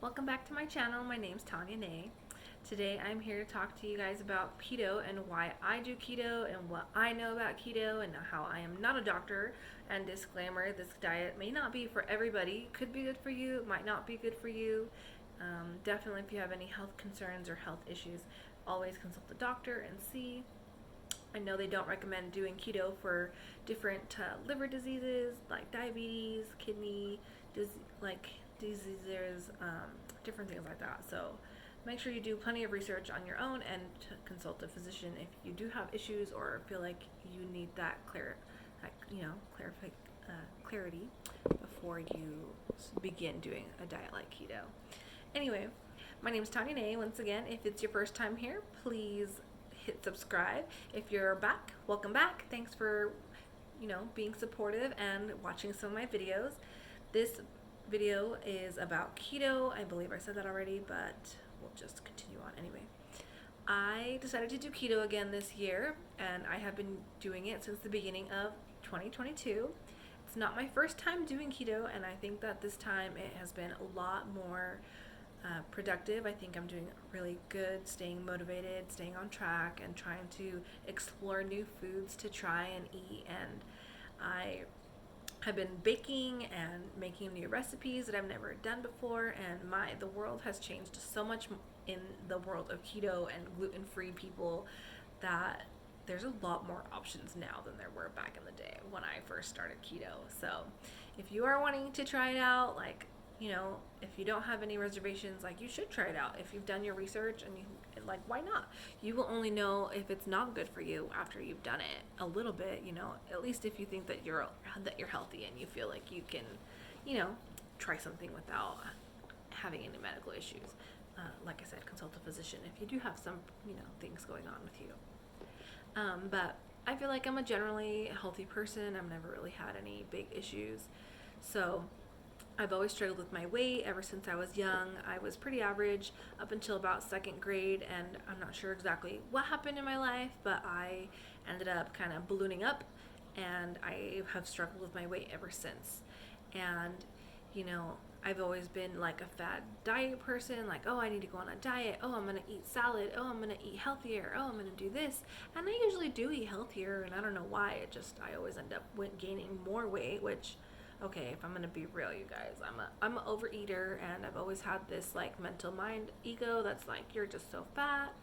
Welcome back to my channel. My name's Tanya Nay. Today I'm here to talk to you guys about keto and why I do keto and what I know about keto and how I am not a doctor. And disclaimer, this diet may not be for everybody. Could be good for you, might not be good for you. Definitely if you have any health concerns or health issues, always consult the doctor and see. I know they don't recommend doing keto for different liver diseases like diabetes, kidney diseases, different things like that. So make sure you do plenty of research on your own and consult a physician if you do have issues or feel like you need that clarity before you begin doing a diet like keto. Anyway, my name is Tanya Nay. Once again, if it's your first time here, please hit subscribe. If you're back, welcome back. Thanks for being supportive and watching some of my videos. This video is about keto. I believe I said that already, but we'll just continue on anyway. I decided to do keto again this year, and I have been doing it since the beginning of 2022. It's not my first time doing keto, and I think that this time it has been a lot more productive. I think I'm doing really good, staying motivated, staying on track, and trying to explore new foods to try and eat. And I have been baking and making new recipes that I've never done before, and the world has changed so much in the world of keto and gluten-free people that there's a lot more options now than there were back in the day when I first started keto. So if you are wanting to try it out, if you don't have any reservations, you should try it out. If you've done your research and why not? You will only know if it's not good for you after you've done it a little bit, at least if you think that you're healthy and you feel like you can, try something without having any medical issues. Like I said, consult a physician if you do have some, things going on with you. But I feel like I'm a generally healthy person. I've never really had any big issues. So I've always struggled with my weight ever since I was young. I was pretty average up until about second grade, and I'm not sure exactly what happened in my life, but I ended up kind of ballooning up, and I have struggled with my weight ever since. And, I've always been like a fad diet person, oh, I need to go on a diet. Oh, I'm going to eat salad. Oh, I'm going to eat healthier. Oh, I'm going to do this. And I usually do eat healthier, and I don't know why. I always end up gaining more weight, which, okay, if I'm gonna be real, you guys, I'm an overeater, and I've always had this mental mind ego that's you're just so fat.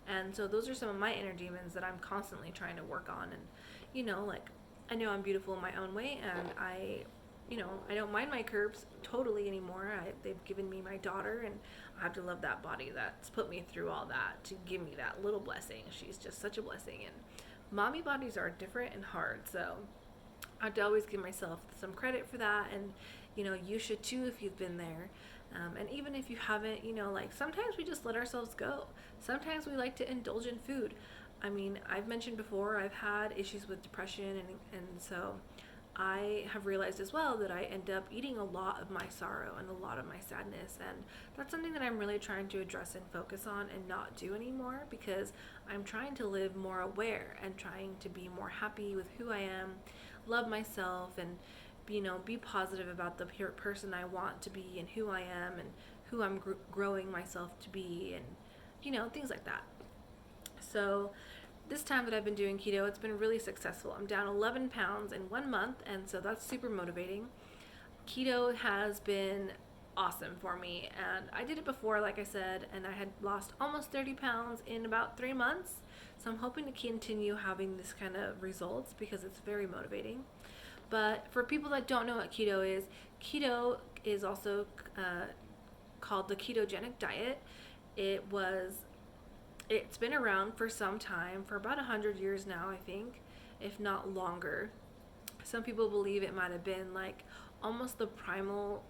And so those are some of my inner demons that I'm constantly trying to work on. And I know I'm beautiful in my own way, and I don't mind my curves totally anymore. They've given me my daughter, and I have to love that body that's put me through all that to give me that little blessing. She's just such a blessing. And mommy bodies are different and hard, so I have to always give myself some credit for that. And you should too if you've been there. And even if you haven't, sometimes we just let ourselves go. Sometimes we like to indulge in food. I mean, I've mentioned before, I've had issues with depression, and so I have realized as well that I end up eating a lot of my sorrow and a lot of my sadness, and that's something that I'm really trying to address and focus on and not do anymore, because I'm trying to live more aware and trying to be more happy with who I am, love myself, and be positive about the person I want to be and who I am and who I'm growing myself to be, and things like that. So this time that I've been doing keto, it's been really successful. I'm down 11 pounds in 1 month, and so that's super motivating. Keto has been awesome for me, and I did it before, like I said, and I had lost almost 30 pounds in about 3 months. So I'm hoping to continue having this kind of results because it's very motivating. But for people that don't know what keto is also called the ketogenic diet. It's been around for some time, for about 100 years now, I think, if not longer. Some people believe it might have been almost the primal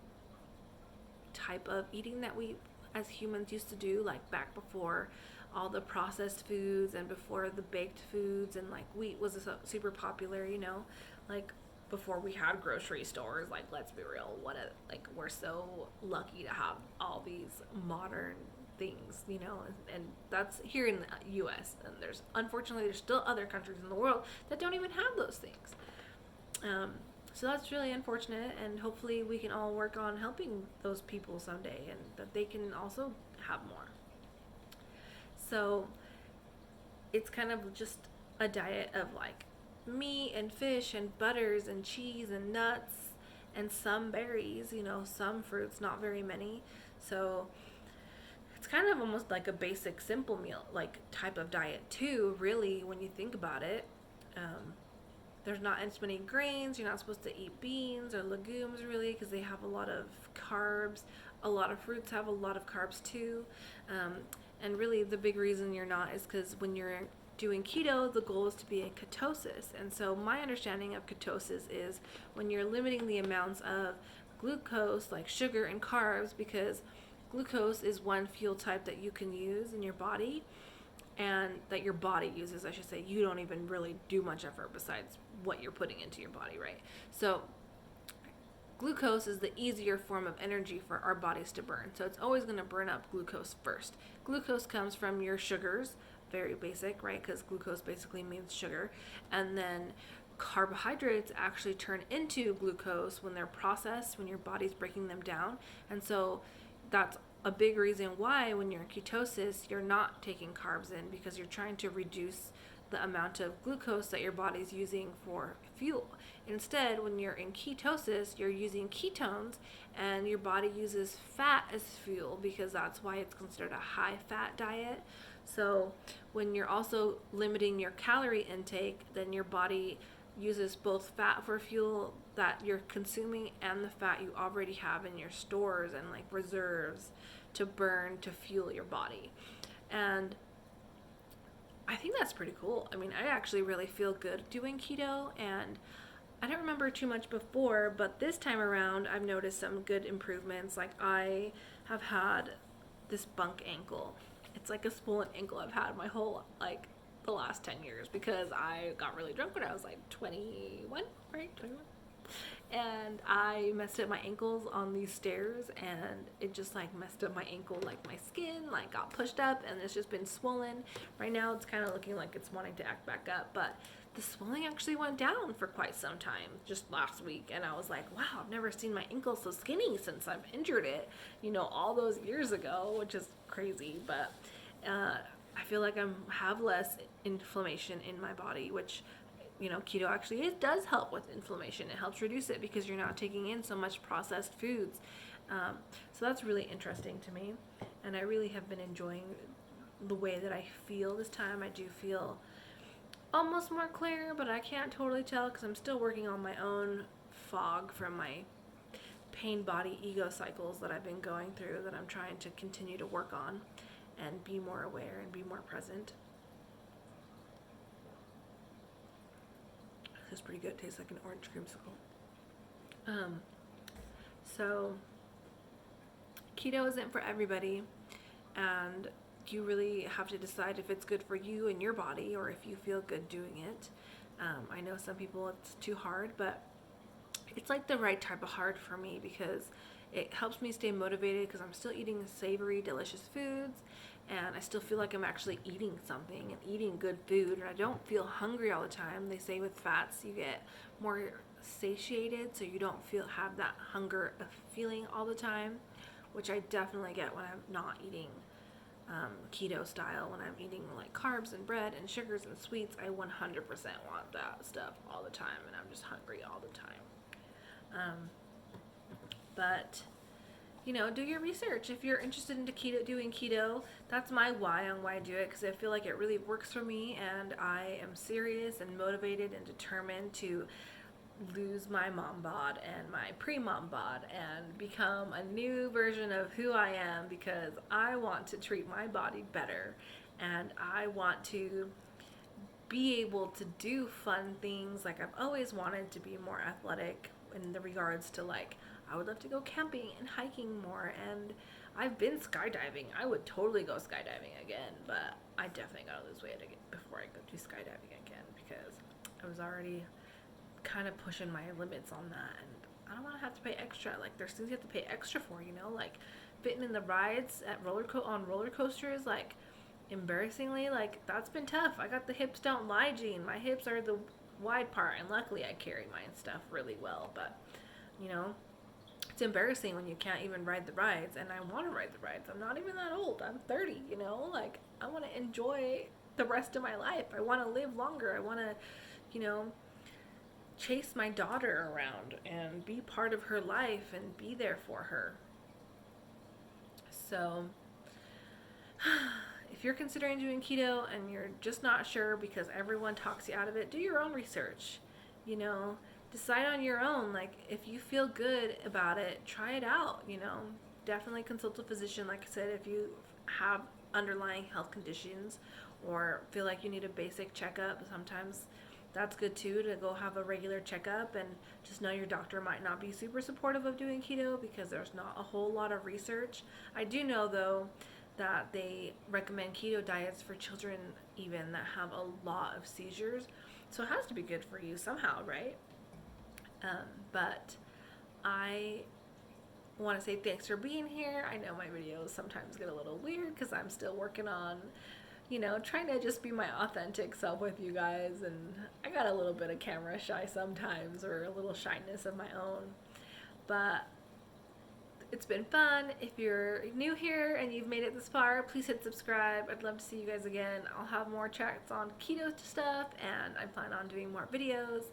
type of eating that we as humans used to do, back before all the processed foods and before the baked foods, and wheat was super popular, before we had grocery stores. Let's be real, we're so lucky to have all these modern things, and that's here in the US, and unfortunately there's still other countries in the world that don't even have those things. So that's really unfortunate, and hopefully we can all work on helping those people someday and that they can also have more. So it's kind of just a diet of like meat and fish and butters and cheese and nuts and some berries, some fruits, not very many. So it's kind of almost like a basic simple meal like type of diet too, really, when you think about it. There's not as many grains. You're not supposed to eat beans or legumes really because they have a lot of carbs. A lot of fruits have a lot of carbs too. And really the big reason you're not is because when you're doing keto, the goal is to be in ketosis. And so my understanding of ketosis is when you're limiting the amounts of glucose, like sugar and carbs, because glucose is one fuel type that you can use in your body and that your body uses, I should say. You don't even really do much effort besides what you're putting into your body, right? So glucose is the easier form of energy for our bodies to burn. So it's always going to burn up glucose first. Glucose comes from your sugars, very basic, right? Because glucose basically means sugar. And then carbohydrates actually turn into glucose when they're processed, when your body's breaking them down. And so that's a big reason why when you're in ketosis, you're not taking carbs in, because you're trying to reduce the amount of glucose that your body's using for fuel. Instead, when you're in ketosis, you're using ketones and your body uses fat as fuel, because that's why it's considered a high fat diet. So when you're also limiting your calorie intake, then your body uses both fat for fuel that you're consuming and the fat you already have in your stores and like reserves to burn to fuel your body. And I think that's pretty cool. I mean, I actually really feel good doing keto, and I don't remember too much before, but this time around I've noticed some good improvements. Like I have had this bunk ankle. It's like a swollen ankle I've had my whole, like, the last 10 years, because I got really drunk when I was like 21, right? 21. And I messed up my ankles on these stairs, and it just like messed up my ankle, like my skin like got pushed up, and it's just been swollen. Right now it's kind of looking like it's wanting to act back up, but the swelling actually went down for quite some time just last week, and I was like, wow, I've never seen my ankle so skinny since I've injured it, all those years ago, which is crazy. But I feel like I have less inflammation in my body, which keto actually does help with inflammation. It helps reduce it because you're not taking in so much processed foods. So that's really interesting to me, and I really have been enjoying the way that I feel this time. I do feel almost more clear, but I can't totally tell because I'm still working on my own fog from my pain body ego cycles that I've been going through, that I'm trying to continue to work on and be more aware and be more present. It's pretty good. It tastes like an orange creamsicle. So keto isn't for everybody, and you really have to decide if it's good for you and your body, or if you feel good doing it. I know some people it's too hard, but it's like the right type of hard for me, because it helps me stay motivated because I'm still eating savory, delicious foods, and I still feel like I'm actually eating something and eating good food, and I don't feel hungry all the time. They say with fats you get more satiated, so you don't have that hunger feeling all the time, which I definitely get when I'm not eating keto style. When I'm eating like carbs and bread and sugars and sweets, I 100% want that stuff all the time, and I'm just hungry all the time. But do your research. If you're interested in doing keto, that's my why on why I do it, because I feel like it really works for me, and I am serious and motivated and determined to lose my mom bod and my pre-mom bod and become a new version of who I am, because I want to treat my body better, and I want to be able to do fun things. Like I've always wanted to be more athletic in the regards to, like, I would love to go camping and hiking more, and I've been skydiving. I would totally go skydiving again, but I definitely gotta lose weight again before I go do skydiving again, because I was already kind of pushing my limits on that, and I don't want to have to pay extra. Like, there's things you have to pay extra for, like fitting in the rides at on roller coasters. Like, embarrassingly, like, that's been tough. I got the hips don't lie gene. My hips are the wide part, and luckily I carry my stuff really well. But you know, it's embarrassing when you can't even ride the rides, and I want to ride the rides. I'm not even that old. I'm 30, you know? Like, I want to enjoy the rest of my life. I want to live longer. I want to, you know, chase my daughter around and be part of her life and be there for her. So, if you're considering doing keto and you're just not sure because everyone talks you out of it, do your own research. You know, decide on your own. Like, if you feel good about it, try it out. You know, definitely consult a physician. Like I said, if you have underlying health conditions or feel like you need a basic checkup, sometimes that's good too, to go have a regular checkup, and just know your doctor might not be super supportive of doing keto because there's not a whole lot of research. I do know though that they recommend keto diets for children even that have a lot of seizures, so it has to be good for you somehow, right? But I want to say thanks for being here. I know my videos sometimes get a little weird because I'm still working on, you know, trying to just be my authentic self with you guys, and I got a little bit of camera shy sometimes, or a little shyness of my own, but it's been fun. If you're new here and you've made it this far, please hit subscribe. I'd love to see you guys again. I'll have more chats on keto stuff, and I plan on doing more videos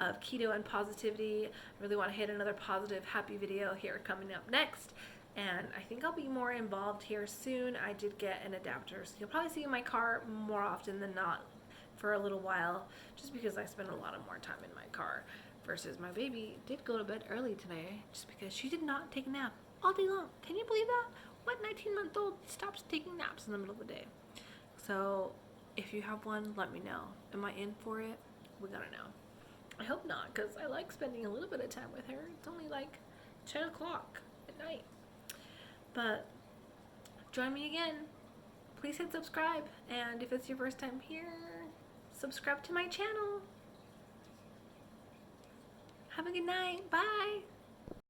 of keto and positivity. I really want to hit another positive, happy video here coming up next, and I think I'll be more involved here soon. I did get an adapter, so you'll probably see my car more often than not for a little while, just because I spend a lot of more time in my car. Versus my baby did go to bed early today just because she did not take a nap all day long. Can you believe that? What 19-month-old stops taking naps in the middle of the day? So if you have one, let me know. Am I in for it? We gotta know. I hope not, because I like spending a little bit of time with her. It's only like 10 o'clock at night. But join me again. Please hit subscribe. And if it's your first time here, subscribe to my channel. Have a good night. Bye.